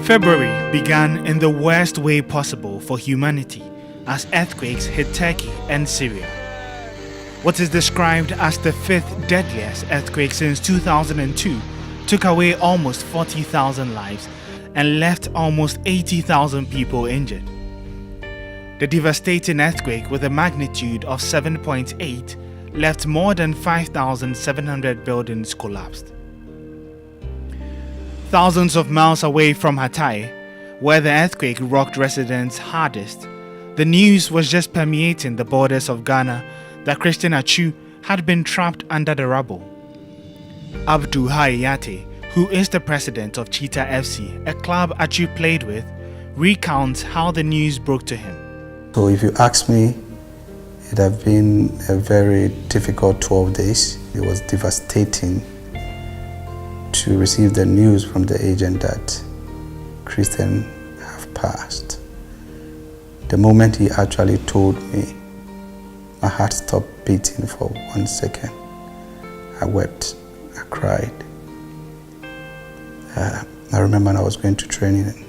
February began in the worst way possible for humanity as earthquakes hit Turkey and Syria. What is described as the fifth deadliest earthquake since 2002 took away almost 40,000 lives and left almost 80,000 people injured. The devastating earthquake with a magnitude of 7.8 left more than 5,700 buildings collapsed. Thousands of miles away from Hatay, where the earthquake rocked residents hardest, the news was just permeating the borders of Ghana that Christian Atsu had been trapped under the rubble. Abdul Hayate, who is the president of Cheetah FC, a club Atsu played with, recounts how the news broke to him. So if you ask me, it have been a very difficult 12 days. It was devastating to receive the news from the agent that Christian have passed. The moment he actually told me, my heart stopped beating for 1 second. I wept, I cried. I remember I was going to training and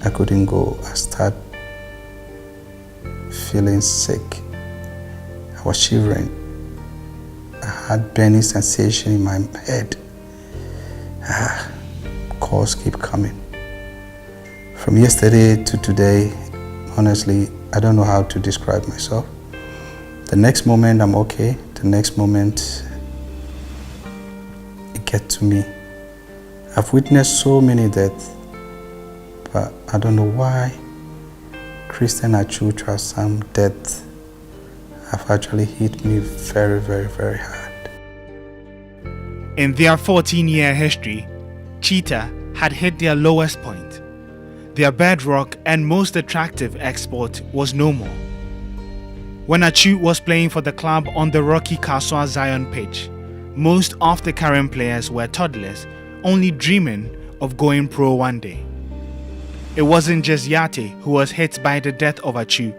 I couldn't go. I started feeling sick. I was shivering. I had burning sensation in my head. Calls keep coming. From yesterday to today, honestly, I don't know how to describe myself. The next moment I'm okay. The next moment it gets to me. I've witnessed so many deaths, but I don't know why Christian Atsu some death have actually hit me very, very, very hard. In their 14-year history, Cheetah had hit their lowest point. Their bedrock and most attractive export was no more. When Atsu was playing for the club on the rocky Kaswa Zion pitch, most of the current players were toddlers, only dreaming of going pro one day. It wasn't just Yate who was hit by the death of Atsu.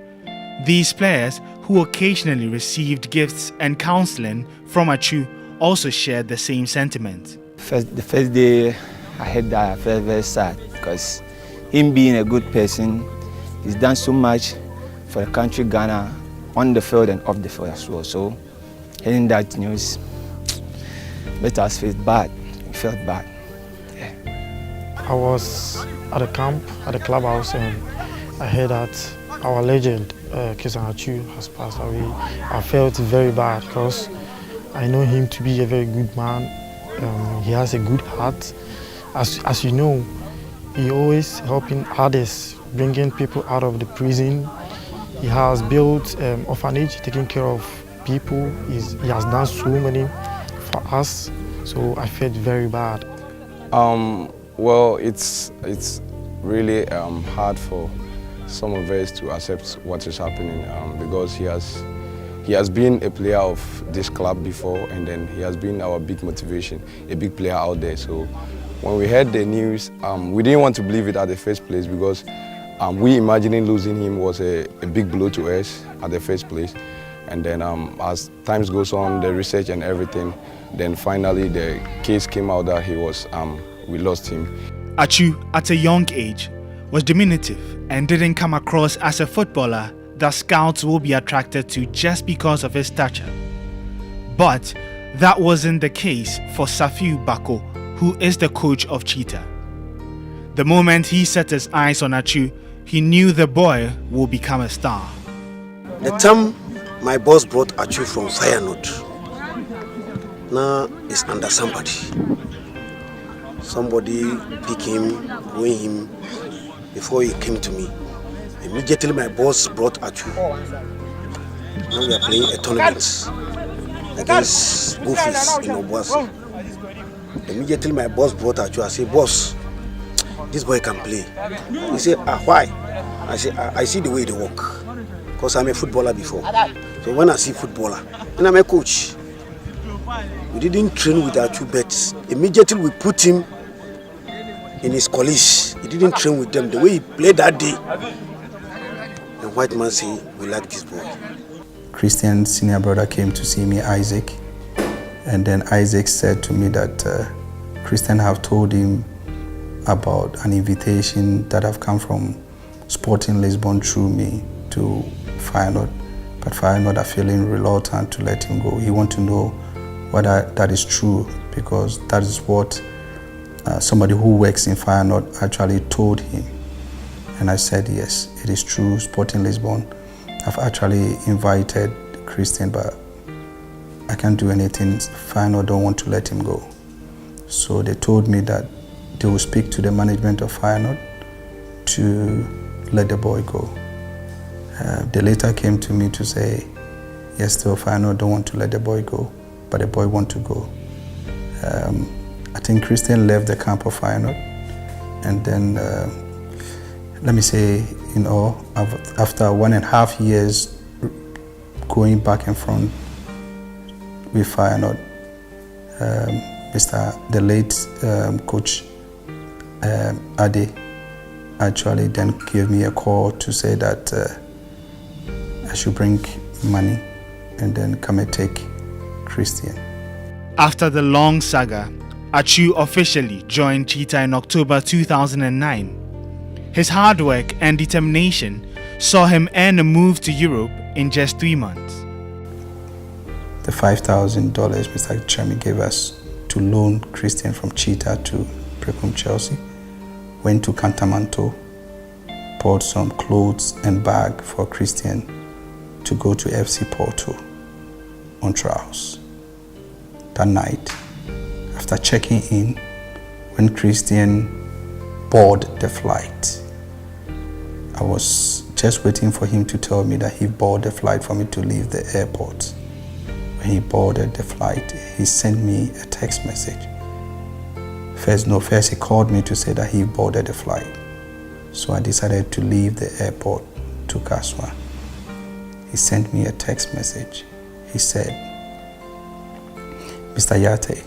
These players, who occasionally received gifts and counseling from Atsu, also shared the same sentiment. The first day I heard that, I felt very sad because him being a good person, he's done so much for the country Ghana, on the field and off the field as well. So hearing that news made us feel bad. We felt bad. Yeah. I was at the camp, at the clubhouse, and I heard that our legend, Christian Atsu, has passed away. I felt very bad because I know him to be a very good man. He has a good heart. As you know, he always helping others, bringing people out of the prison. He has built orphanage, taking care of people. He has done so many for us. So I felt very bad. Well, it's really hard for some of us to accept what is happening because he has been a player of this club before, and then he has been our big motivation, a big player out there. So when we heard the news, we didn't want to believe it at the first place because we imagining losing him was a big blow to us at the first place. And then as time goes on, the research and everything, then finally the case came out that he was, we lost him. Atsu, at a young age, was diminutive and didn't come across as a footballer that scouts will be attracted to just because of his stature. But that wasn't the case for Safiu Bako, who is the coach of Cheetah. The moment he set his eyes on Atsu, he knew the boy will become a star. The time my boss brought Atsu from Feyenoord, now is under somebody. Somebody pick him, win him before he came to me. Immediately my boss brought Atsu. Now we are playing a tournament against Goofies in Obuasi. Immediately my boss brought Atsu. I said, boss, this boy can play. He said, why? I said, I see the way they walk. Because I'm a footballer before. So when I see footballer, and I'm a coach. We didn't train with Atsu, but immediately we put him in his college. He didn't train with them. The way he played that day, the white man said, we like this boy. Christian's senior brother came to see me, Isaac. And then Isaac said to me that Christian have told him about an invitation that have come from Sporting Lisbon through me to Feyenoord, but Feyenoord are feeling reluctant to let him go. He wants to know whether that is true, because that is what somebody who works in Feyenoord actually told him. And I said, yes, it is true. Sporting Lisbon have actually invited Christian, but I can't do anything. Feyenoord don't want to let him go. So they told me that they will speak to the management of Feyenoord to let the boy go. They later came to me to say, yes, still Feyenoord don't want to let the boy go, but the boy want to go. I think Christian left the camp of Feyenoord, and then let me say, you know, after 1.5 years going back and front with Feyenoord, the late coach Ade actually then gave me a call to say that I should bring money and then come and take Christian. After the long saga, Atsu officially joined Cheetah in October 2009. His hard work and determination saw him earn a move to Europe in just 3 months. The $5,000 Mr. Chermi gave us to loan Christian from Cheetah to Precum Chelsea, went to Cantamanto, bought some clothes and bag for Christian to go to FC Porto on trials. That night, after checking in, when Christian boarded the flight, I was just waiting for him to tell me that he boarded the flight for me to leave the airport. When he boarded the flight, he sent me a text message. First he called me to say that he boarded the flight. So I decided to leave the airport to Kaswa. He sent me a text message. He said, Mr. Yate,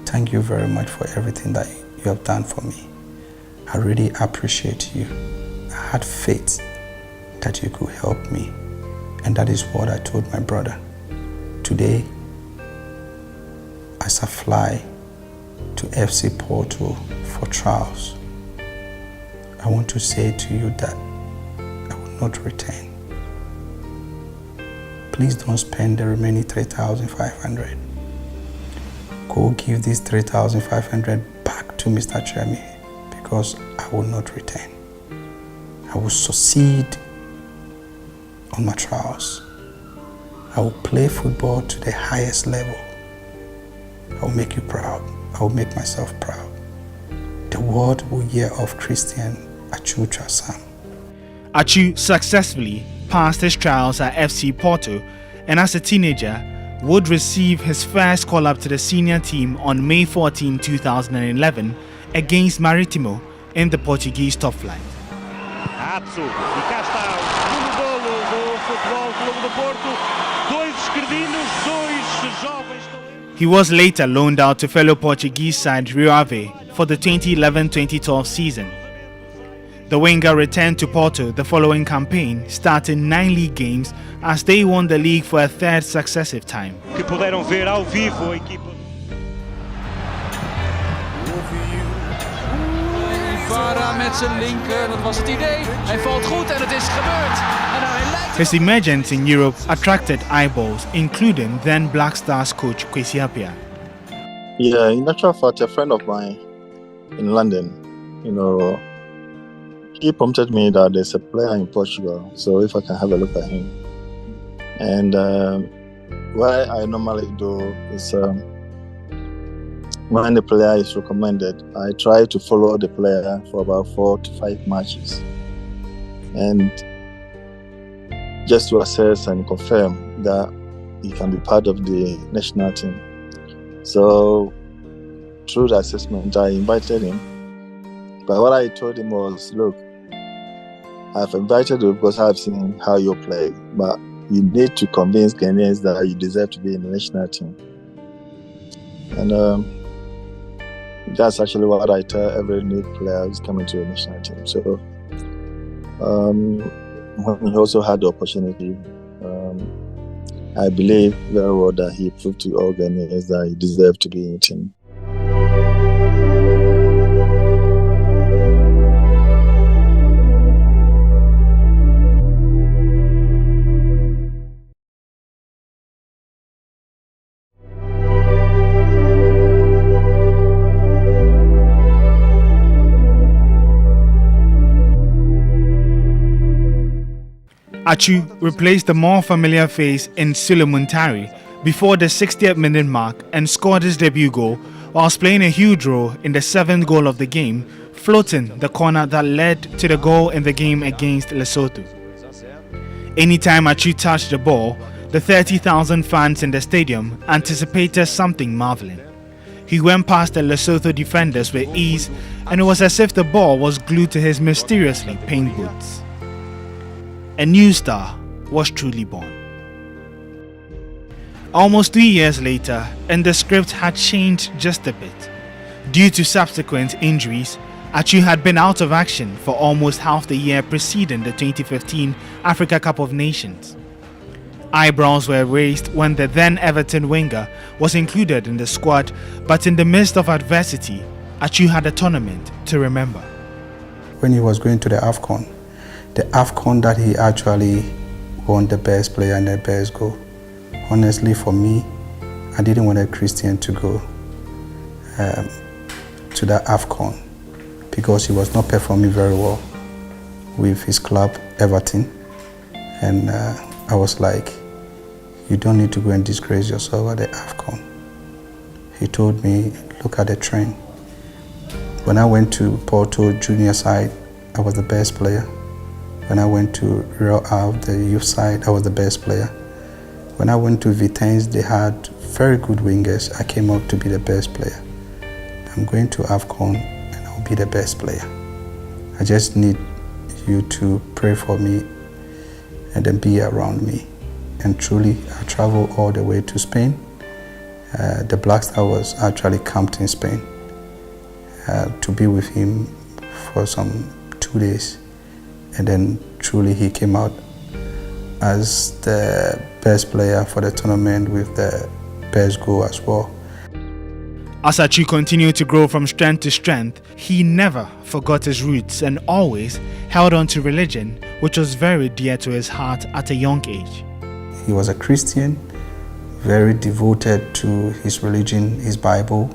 thank you very much for everything that you have done for me. I really appreciate you. I had faith that you could help me. And that is what I told my brother. Today, as I fly to FC Porto for trials, I want to say to you that I will not return. Please don't spend the remaining 3,500. Go give this 3,500 back to Mr. Chermi, because I will not return. I will succeed on my trials. I will play football to the highest level. I will make you proud. I will make myself proud. The world will hear of Christian Atsu Trasam. Atsu successfully passed his trials at FC Porto, and as a teenager would receive his first call-up to the senior team on May 14, 2011 against Marítimo in the Portuguese top flight. Atsu, e cá está o segundo golo do Futebol Clube do Porto. Dois esquerdinos, dois jovens talentos. He was later loaned out to fellow Portuguese side Rio Ave for the 2011-2012 season. The winger returned to Porto the following campaign, starting 9 league games as they won the league for a third successive time. Que puderam ver ao vivo a equipa. Vara met zijn linker, dat was het idee. Hij valt goed en het is gebeurd. His emergence in Europe attracted eyeballs, including then Black Stars coach Kwesi Appiah. Yeah, in actual fact, a friend of mine in London, he prompted me that there's a player in Portugal, so if I can have a look at him. And what I normally do is when the player is recommended, I try to follow the player for about 4 to 5 matches, and just to assess and confirm that he can be part of the national team. So through the assessment, I invited him. But what I told him was, look, I've invited you because I've seen how you play, but you need to convince Ghanaians that you deserve to be in the national team. And that's actually what I tell every new player who's coming to the national team. So when he also had the opportunity, I believe very well that he proved to all Ghanaians that he deserved to be in the team. Atsu replaced the more familiar face in Suleiman Tari before the 60th minute mark and scored his debut goal whilst playing a huge role in the 7th goal of the game, floating the corner that led to the goal in the game against Lesotho. Anytime Atsu touched the ball, the 30,000 fans in the stadium anticipated something marvelling. He went past the Lesotho defenders with ease, and it was as if the ball was glued to his mysteriously painted boots. A new star was truly born. Almost 3 years later, and the script had changed just a bit. Due to subsequent injuries, Atsu had been out of action for almost half the year preceding the 2015 Africa Cup of Nations. Eyebrows were raised when the then Everton winger was included in the squad, but in the midst of adversity, Atsu had a tournament to remember. When he was going to the AFCON that he actually won the best player and the best goal. Honestly, for me, I didn't want Christian to go to the AFCON because he was not performing very well with his club, Everton. And I was like, you don't need to go and disgrace yourself at the AFCON. He told me, look at the trend. When I went to Porto junior side, I was the best player. When I went to Real Ave, the youth side, I was the best player. When I went to Vitesse, they had very good wingers. I came out to be the best player. I'm going to AFCON and I'll be the best player. I just need you to pray for me and then be around me. And truly, I traveled all the way to Spain. The Black Star was actually camped in Spain to be with him for some 2 days. And then truly he came out as the best player for the tournament with the best goal as well. As Atsu continued to grow from strength to strength, he never forgot his roots and always held on to religion, which was very dear to his heart at a young age. He was a Christian, very devoted to his religion, his Bible.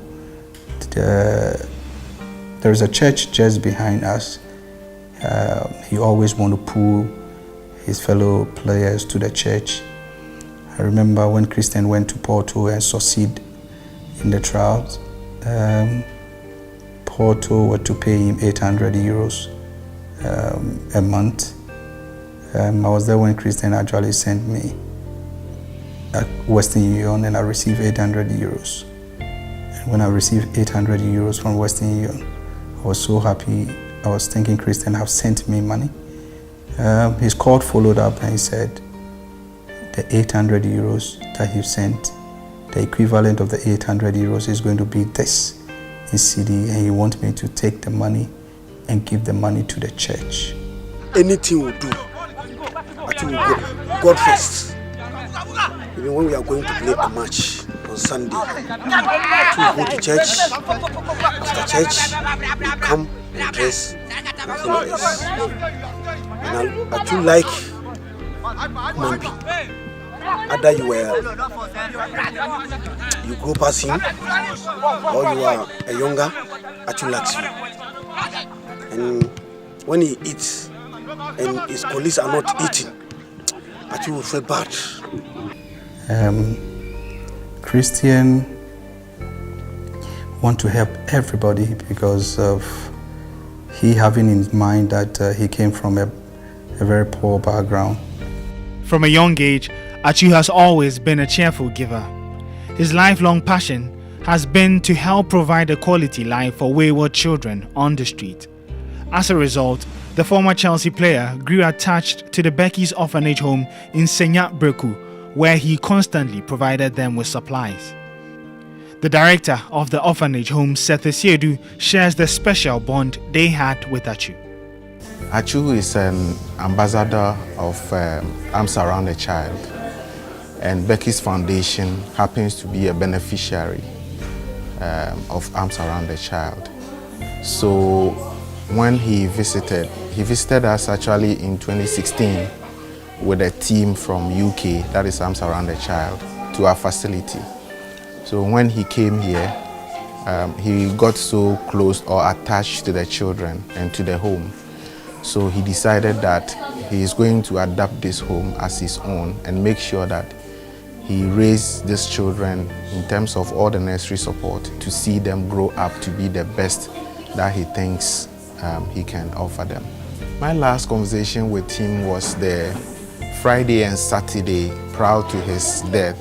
There is a church just behind us. He always wanted to pull his fellow players to the church. I remember when Christian went to Porto and succeeded in the trials, Porto were to pay him 800 euros a month. I was there when Christian actually sent me at Western Union and I received 800 euros. And when I received 800 euros from Western Union, I was so happy. I was thinking Christian have sent me money. His court followed up and he said, the 800 euros that he sent, the equivalent of the 800 euros is going to be this in CD, and he wants me to take the money and give the money to the church. Anything we do, I think we go God first. Even when we are going to play a match on Sunday, to go to church, after church, we come and dress and follow us. And I do like human being. Either you grow past him, or you are a younger, actually likes you. And when he eats, and his colleagues are not eating, actually will feel bad. Christian want to help everybody because of he having in mind that he came from a very poor background. From a young age, Atsu has always been a cheerful giver. His lifelong passion has been to help provide a quality life for wayward children on the street. As a result, the former Chelsea player grew attached to the Becky's orphanage home in Senyap Breku, where he constantly provided them with supplies. The director of the orphanage home, Seth Esiedu, shares the special bond they had with Atsu. Atsu is an ambassador of Arms Around the Child, and Becky's Foundation happens to be a beneficiary of Arms Around the Child. So when he visited us actually in 2016 with a team from UK, that is Arms Around the Child, to our facility. So when he came here, he got so close or attached to the children and to the home. So he decided that he is going to adapt this home as his own and make sure that he raised these children in terms of all the necessary support to see them grow up to be the best that he thinks he can offer them. My last conversation with him was the Friday and Saturday prior to his death.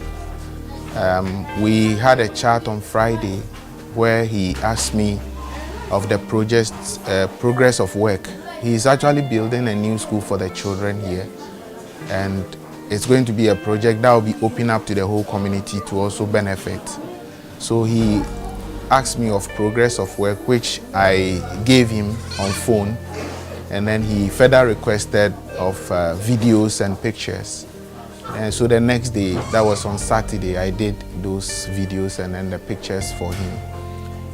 We had a chat on Friday where he asked me of the project's progress of work. He is actually building a new school for the children here, and it's going to be a project that will be open up to the whole community to also benefit. So he asked me of progress of work, which I gave him on phone, and then he further requested of videos and pictures. And so the next day, that was on Saturday, I did those videos and then the pictures for him.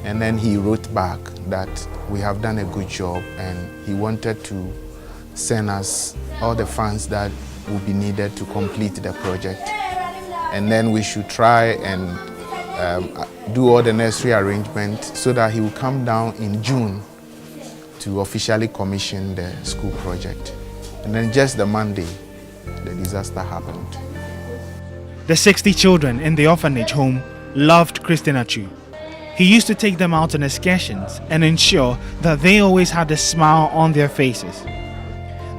And then he wrote back that we have done a good job, and he wanted to send us all the funds that would be needed to complete the project. And then we should try and do all the necessary arrangements so that he will come down in June to officially commission the school project. And then just the Monday, the disaster happened. The 60 children in the orphanage home loved Christian Atsu. He used to take them out on excursions and ensure that they always had a smile on their faces.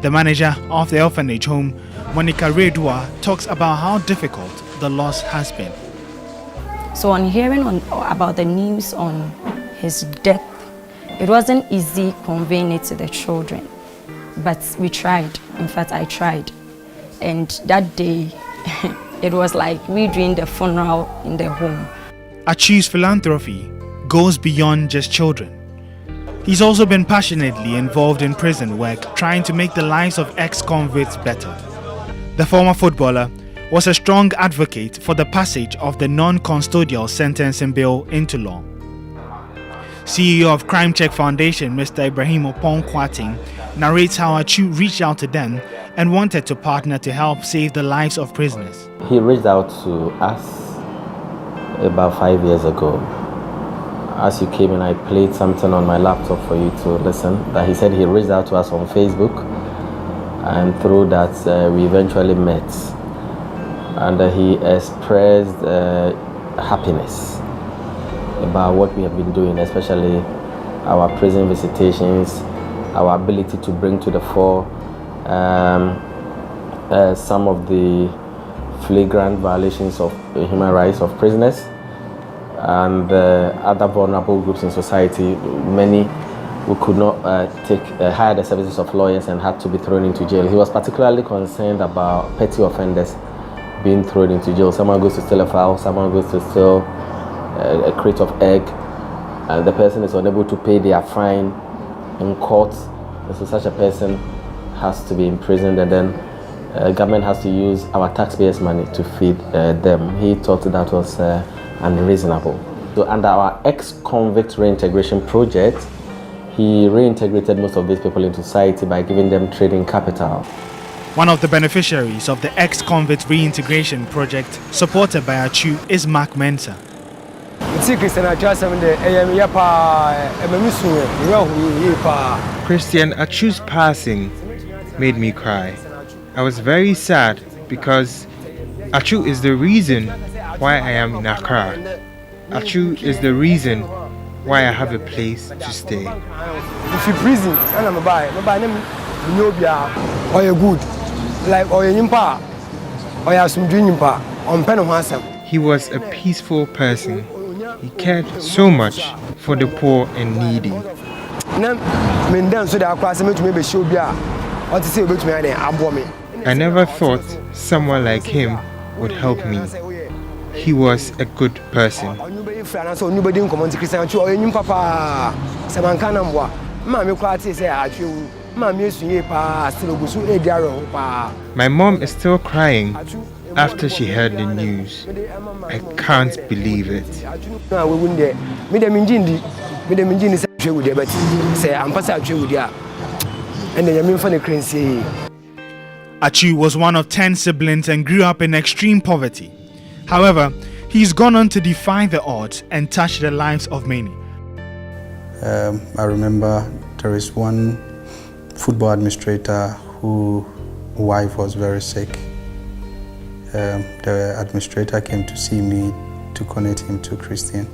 The manager of the orphanage home, Monica Redua, talks about how difficult the loss has been. So on hearing about the news on his death, it wasn't easy conveying it to the children, but we tried. In fact, I tried. And that day, it was like we doing the funeral in the home. Atsu's philanthropy goes beyond just children. He's also been passionately involved in prison work, trying to make the lives of ex-convicts better. The former footballer was a strong advocate for the passage of the non-custodial sentencing bill into law. CEO of Crime Check Foundation, Mr. Ibrahim Opon-Kwating, narrates how Atsu reached out to them and wanted to partner to help save the lives of prisoners. He reached out to us about 5 years ago. As you came in, I played something on my laptop for you to listen. That he said he reached out to us on Facebook, and through that we eventually met. And he expressed happiness about what we have been doing, especially our prison visitations, our ability to bring to the fore some of the flagrant violations of human rights of prisoners and other vulnerable groups in society, many who could not hire the services of lawyers and had to be thrown into jail. He was particularly concerned about petty offenders being thrown into jail. Someone goes to steal a fowl, someone goes to steal a crate of egg, and the person is unable to pay their fine in court. And so such a person has to be imprisoned, and then government has to use our taxpayers' money to feed them. He thought that was unreasonable. So under our ex-convict reintegration project, he reintegrated most of these people into society by giving them trading capital. One of the beneficiaries of the ex-convict reintegration project supported by Atsu is Mark Mensah. Christian Atsu's passing made me cry. I was very sad because Atsu is the reason why I am in Accra. Atsu is the reason why I have a place to stay. If you prison, and I'm good, like he was a peaceful person. He cared so much for the poor and needy. I never thought someone like him would help me. He was a good person. My mom is still crying after she heard the news. I can't believe it. Atsu was one of 10 siblings and grew up in extreme poverty. However, he's gone on to defy the odds and touch the lives of many. I remember there is one football administrator whose wife was very sick. The administrator came to see me to connect him to Christian.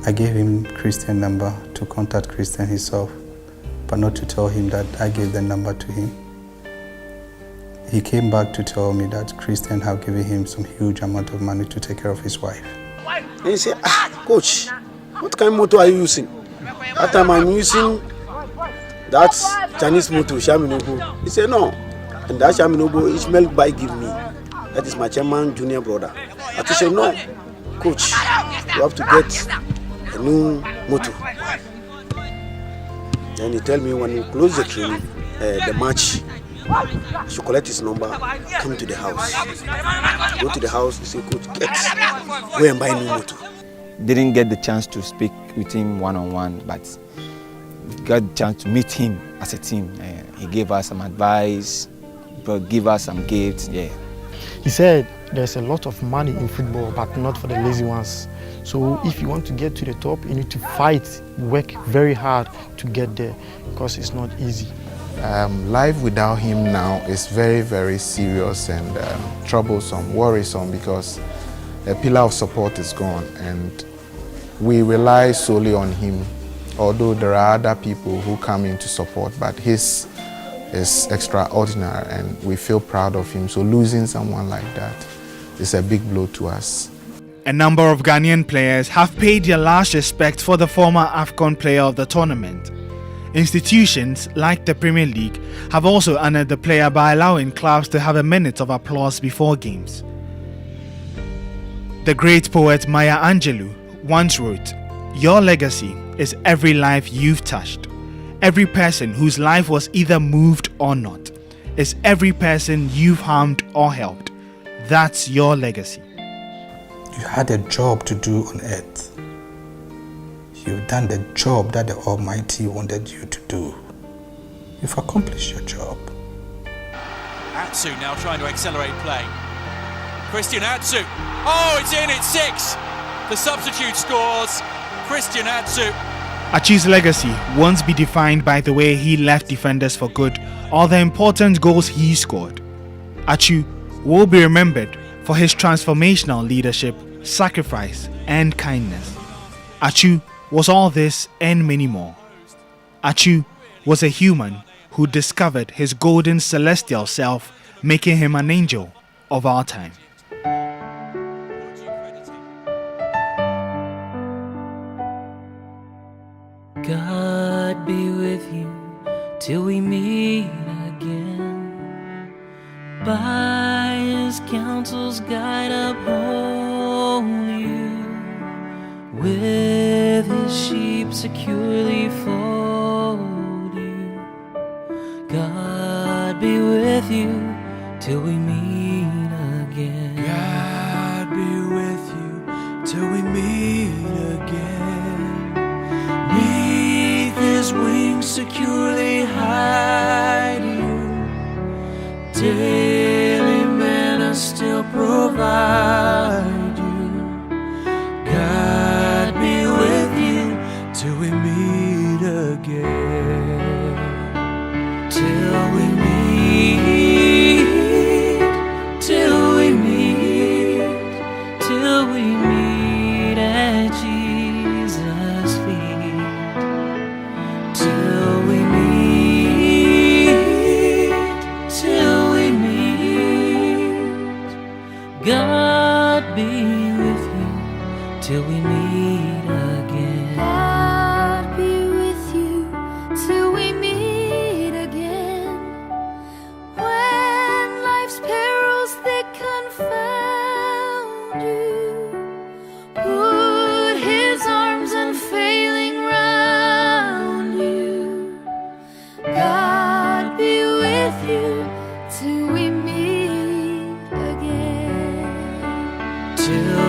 I gave him Christian's number to contact Christian himself, but not to tell him that I gave the number to him. He came back to tell me that Christian had given him some huge amount of money to take care of his wife. And he said, coach, what kind of motor are you using? That time I'm using that Chinese motor, Shaminobu. He said, no. And that Shaminobu is milk by give me. That is my chairman junior brother. I said, no, coach, you have to get a new motor. Then he tell me when you close the training, the match, I should collect his number, come to the house. Go to the house, he say, coach, go and buy a new motor. Didn't get the chance to speak with him one-on-one, but got the chance to meet him as a team. He gave us some advice, gave us some gifts, yeah. He said there's a lot of money in football, but not for the lazy ones. So if you want to get to the top, you need to fight, work very hard to get there, because it's not easy. Life without him now is very, very serious and troublesome, worrisome, because a pillar of support is gone and we rely solely on him, although there are other people who come in to support, but his is extraordinary and we feel proud of him. So losing someone like that is a big blow to us. A number of Ghanaian players have paid their last respect for the former AFCON player of the tournament. Institutions like the Premier League have also honored the player by allowing clubs to have a minute of applause before games. The great poet Maya Angelou once wrote, "Your legacy is every life you've touched. Every person whose life was either moved or not is every person you've harmed or helped. That's your legacy." You had a job to do on earth. You've done the job that the Almighty wanted you to do. You've accomplished your job. Atsu now trying to accelerate play. Christian Atsu. Oh, it's in, it's 6. The substitute scores. Christian Atsu. Atsu's legacy won't be defined by the way he left defenders for good or the important goals he scored. Atsu will be remembered for his transformational leadership, sacrifice, and kindness. Atsu was all this and many more. Atsu was a human who discovered his golden celestial self, making him an angel of our time. God be with you till we meet again. By his counsel's guide uphold you. With his sheep securely fold you. God be with you till we meet again. God be with you till we meet again. Neath his wings securely hide you. Daily manna still provide you. God be with you till we meet again. Till we meet, till we meet, till we meet at Jesus' feet. Till we meet, till we meet. God be with you till we meet again. God be with you till we meet again. When life's perils they confound you, put his arms unfailing round you. God be with you till we meet again. Till